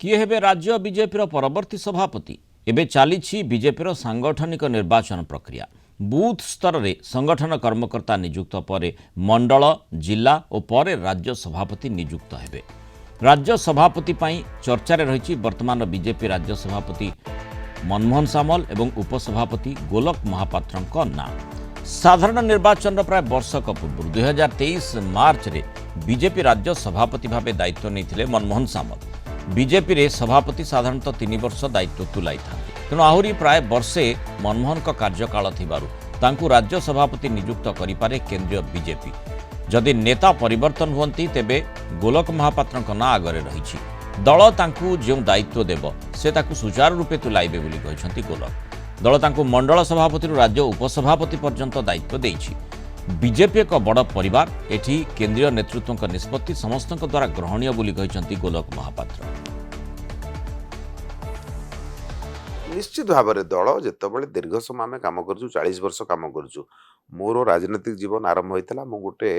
किए हेबे राज्य बीजेपी परवर्ती सभापति एबे चली बीजेपी सांगठनिक निर्वाचन प्रक्रिया बूथ स्तर में संगठन कर्मकर्ता नियुक्त पर मंडल जिला और पर राज्य सभापति नियुक्त हेबे। राज्य सभापति पई चर्चारे रही वर्तमान बीजेपी राज्य सभापति मनमोहन सामल एवं उपसभापति गोलक महापात्र नाम। साधारण निर्वाचन प्राय वर्षक पूर्व 2023 मार्च रे बीजेपी राज्य सभापति भाव दायित्व नहीं मनमोहन सामल। बीजेपी रे सभापति साधारणतः 3 वर्ष दायित्व तुलाई था, तेणु आहरी प्राय वर्षे मनमोहन का कार्यकाल थिबारु तांकु राज्य सभापति नियुक्त करिपारे केंद्रीय बीजेपी। जदि नेता परिवर्तन हुअंती तेबे गोलक महापात्र ना आगरे रही दल तांकु जो दायित्व देव से ताकु सुचारू रूपे तुलाइबे बोली कहिसंती गोलक। दल तांकु मंडल सभापति राज्य उपसभापति पर्यंत दायित्व देइछि। बीजेपी एक बड़ परिवार, एठी केंद्रीय नेतृत्व निष्पत्ति समस्त द्वारा ग्रहणीय बोली कहिसंती गोलक महापात्र। निश्चित भाव में दल जितेबाला दीर्घ समय आम कम कर 40 वर्ष कम कर मोर राजनीतिक जीवन आरंभ होता मु गोटे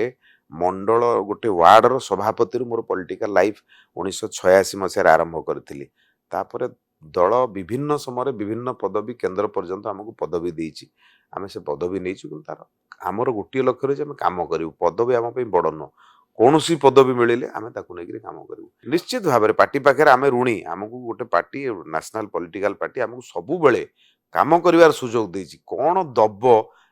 मंडल गोटे वार्डर सभापति मोर पॉलिटिकल लाइफ 1986 मसीह आरंभ करी। तापर दल विभिन्न समय विभिन्न पदवी केंद्र पर्यंत आमको पदवी देछि। आम से पदवी नहीं तार आमर गोटे लक्ष्य रही आम कम करूँ। पदवी आम बड़ नुह, कौन सी पदवी मिले आम नहीं कम करूँ। निश्चित भाव में पार्टी पाखे आम ऋणी। आमको गोटे पार्टी नेशनल पॉलिटिकल पार्टी आमको सबु बेले काम कर सुजोग देछि। कौन दब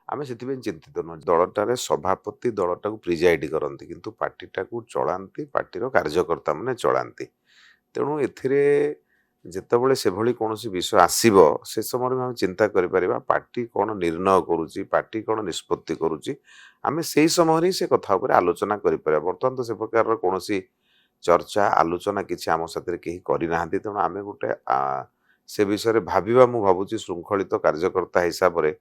आम से चिंतित नुह। दलटार सभापति दलटा प्रिजाइड करती किंतु पार्टीटा को चलांती पार्टीर कार्यकर्ता मैंने चलांती। तेणु ए जितेबाला से भली कौन विषय आसब से समय में चिंता करिपरिबा पार्टी कौन निर्णय करुच्ची, पार्टी कौन निष्पत्ति करुच्ची, आमे से समय ही से कथा उपर आलोचना करिपरिबा। बर्तमान तो से प्रकार कौन चर्चा आलोचना किसी आम साथ कहीं करना। तेणु आम गोटे से विषय भाविबा मु भावुची श्रृंखलित कार्यकर्ता हिसाब से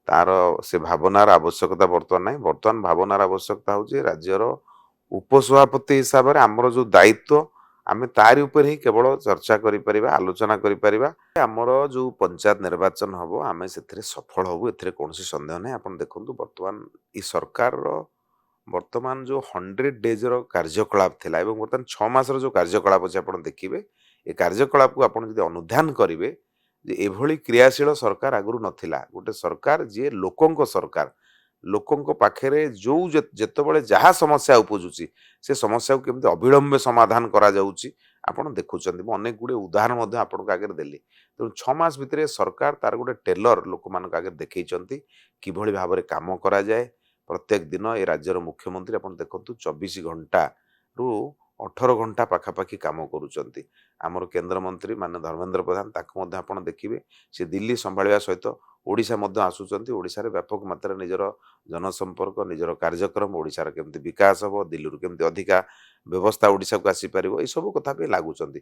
तार से भावनार आवश्यकता बर्तमान नहीं। बर्तमान भावनार आवश्यकता हूँ राज्यर उपसभापति हिसाब से आमर जो दायित्व आमे तारी ऊपर ही केवल चर्चा करिपरिबा, आलोचना करिपरिबा। आमर जो पंचायत निर्वाचन हम आमे से सफल हबु एथिरे कोनोसी संदेह नहीं। आपण देखंतु वर्तमान ई सरकार वर्तमान जो 100 डेज रो कार्यकलाप थिला एवं वर्तमान 6 मास रो जो कार्यकलाप अछि आपण देखिबे। ए कार्यकलाप को आपण जदि अनुध्यान करिवे जे एभली क्रियाशील सरकार आगुरु नथिला। गोटे सरकार जे लोकंक सरकार, लोकंक पाखेरे जो जेतेबेले जहाँ समस्या उपजुची से समस्या को केमती अविलंबे समाधान करा जाउची आपण देखुचंदी। मु अनेक गुडे उदाहरण मध्ये आपनको आगे देली। तेणु 6 मास भितर सरकार तार गोटे टेलर लोक मानक आगे देखैचंती किभली भाबरे काम करा जाए। प्रत्येक दिन ए राज्यर मुख्यमंत्री आपण देखंतु 24 घंटा रु 18 घंटा पाखापाखि काम करुचंती। आमर केंद्र मंत्री माने धर्मेंद्र प्रधान ताको मध्ये आपण देखिबे से दिल्ली संभाळिया सहित ओडिशा मध्ये आसुचंती। ओडिशा व्यापक मात्रा निजर जनसंपर्क निजर कार्यक्रम ओडिशार केमती विकास हो, दिल्ली केमती अधिका व्यवस्था ओडिशा को आसी पारिबो, ए सब कथा पे लागुचंती।